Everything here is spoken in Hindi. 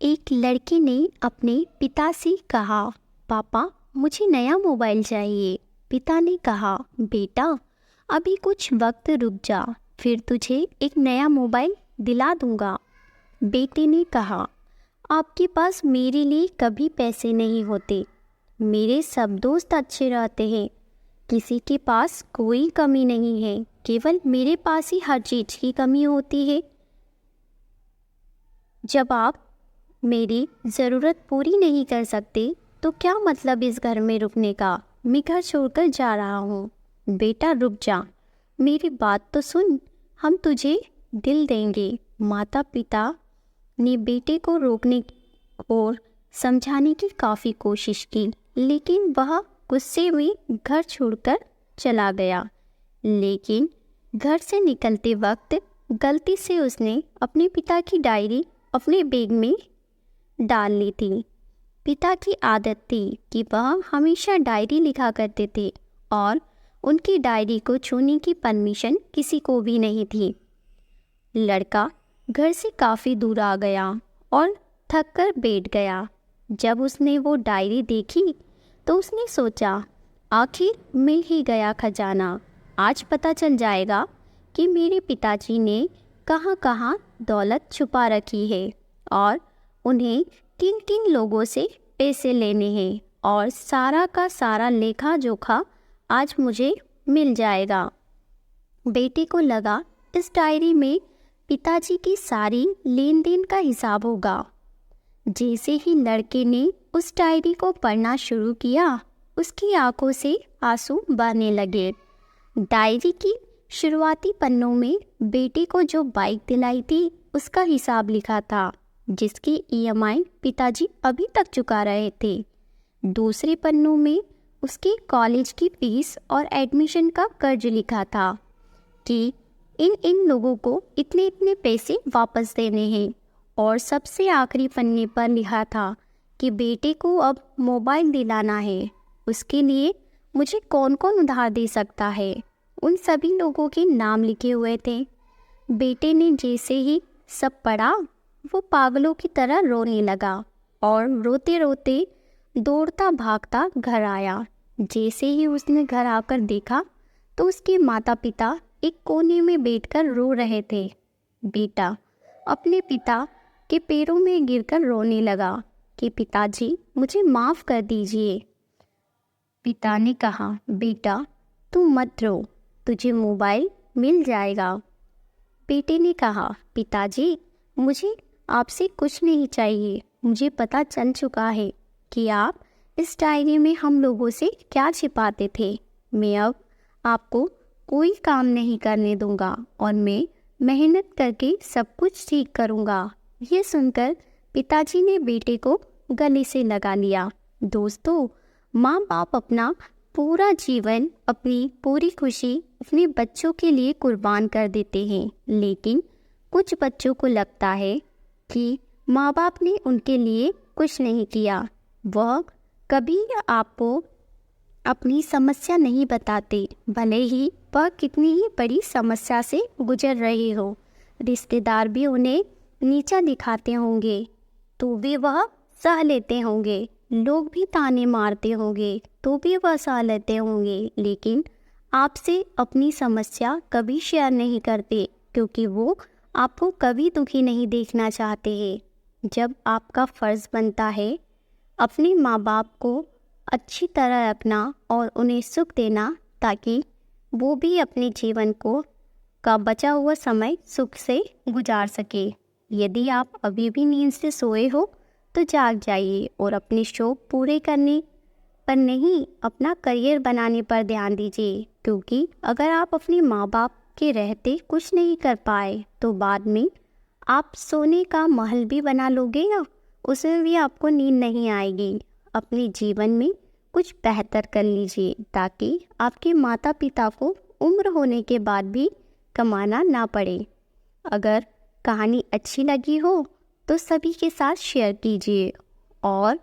एक लड़के ने अपने पिता से कहा, पापा मुझे नया मोबाइल चाहिए। पिता ने कहा, बेटा अभी कुछ वक्त रुक जा, फिर तुझे एक नया मोबाइल दिला दूंगा। बेटे ने कहा, आपके पास मेरे लिए कभी पैसे नहीं होते। मेरे सब दोस्त अच्छे रहते हैं, किसी के पास कोई कमी नहीं है, केवल मेरे पास ही हर चीज़ की कमी होती है। जब आप मेरी ज़रूरत पूरी नहीं कर सकते तो क्या मतलब इस घर में रुकने का? मैं घर छोड़कर जा रहा हूँ। बेटा रुक जा, मेरी बात तो सुन, हम तुझे दिल देंगे। माता पिता ने बेटे को रोकने और समझाने की काफ़ी कोशिश की, लेकिन वह गुस्से में घर छोड़कर चला गया। लेकिन घर से निकलते वक्त गलती से उसने अपने पिता की डायरी अपने बैग में डाल ली थी। पिता की आदत थी कि वह हमेशा डायरी लिखा करते थे और उनकी डायरी को छूने की परमिशन किसी को भी नहीं थी। लड़का घर से काफ़ी दूर आ गया और थक कर बैठ गया। जब उसने वो डायरी देखी तो उसने सोचा, आखिर मिल ही गया खजाना। आज पता चल जाएगा कि मेरे पिताजी ने कहाँ कहाँ दौलत छुपा रखी है और उन्हें किन किन लोगों से पैसे लेने हैं, और सारा का सारा लेखा जोखा आज मुझे मिल जाएगा। बेटे को लगा इस डायरी में पिताजी की सारी लेन देन का हिसाब होगा। जैसे ही लड़के ने उस डायरी को पढ़ना शुरू किया, उसकी आंखों से आंसू बहने लगे। डायरी की शुरुआती पन्नों में बेटे को जो बाइक दिलाई थी उसका हिसाब लिखा था, जिसकी ईएमआई पिताजी अभी तक चुका रहे थे। दूसरे पन्नों में उसके कॉलेज की फीस और एडमिशन का कर्ज लिखा था कि इन इन लोगों को इतने इतने पैसे वापस देने हैं। और सबसे आखिरी पन्ने पर लिखा था कि बेटे को अब मोबाइल दिलाना है, उसके लिए मुझे कौन कौन उधार दे सकता है। उन सभी लोगों के नाम लिखे हुए थे। बेटे ने जैसे ही सब पढ़ा, वो पागलों की तरह रोने लगा और रोते रोते दौड़ता भागता घर आया। जैसे ही उसने घर आकर देखा तो उसके माता पिता एक कोने में बैठकर रो रहे थे। बेटा अपने पिता के पैरों में गिरकर रोने लगा कि पिताजी मुझे माफ़ कर दीजिए। पिता ने कहा, बेटा तुम मत रो, तुझे मोबाइल मिल जाएगा। बेटे ने कहा, पिताजी मुझे आपसे कुछ नहीं चाहिए, मुझे पता चल चुका है कि आप इस डायरी में हम लोगों से क्या छिपाते थे। मैं अब आपको कोई काम नहीं करने दूंगा और मैं मेहनत करके सब कुछ ठीक करूंगा। ये सुनकर पिताजी ने बेटे को गले से लगा लिया। दोस्तों, माँ बाप अपना पूरा जीवन, अपनी पूरी खुशी अपने बच्चों के लिए कुर्बान कर देते हैं, लेकिन कुछ बच्चों को लगता है कि माँ बाप ने उनके लिए कुछ नहीं किया। वह कभी आपको अपनी समस्या नहीं बताते, भले ही वह कितनी ही बड़ी समस्या से गुजर रहे हो। रिश्तेदार भी उन्हें नीचा दिखाते होंगे तो भी वह सह लेते होंगे, लोग भी ताने मारते होंगे तो भी वह सह लेते होंगे, लेकिन आपसे अपनी समस्या कभी शेयर नहीं करते, क्योंकि वो आपको कभी दुखी नहीं देखना चाहते हैं। जब आपका फ़र्ज़ बनता है अपने माँ बाप को अच्छी तरह रखना और उन्हें सुख देना, ताकि वो भी अपने जीवन को का बचा हुआ समय सुख से गुजार सके। यदि आप अभी भी नींद से सोए हो तो जाग जाइए और अपने शौक पूरे करने पर नहीं, अपना करियर बनाने पर ध्यान दीजिए, क्योंकि अगर आप अपने माँ बाप के रहते कुछ नहीं कर पाए तो बाद में आप सोने का महल भी बना लोगे ना, उसमें भी आपको नींद नहीं आएगी। अपने जीवन में कुछ बेहतर कर लीजिए ताकि आपके माता पिता को उम्र होने के बाद भी कमाना ना पड़े। अगर कहानी अच्छी लगी हो तो सभी के साथ शेयर कीजिए और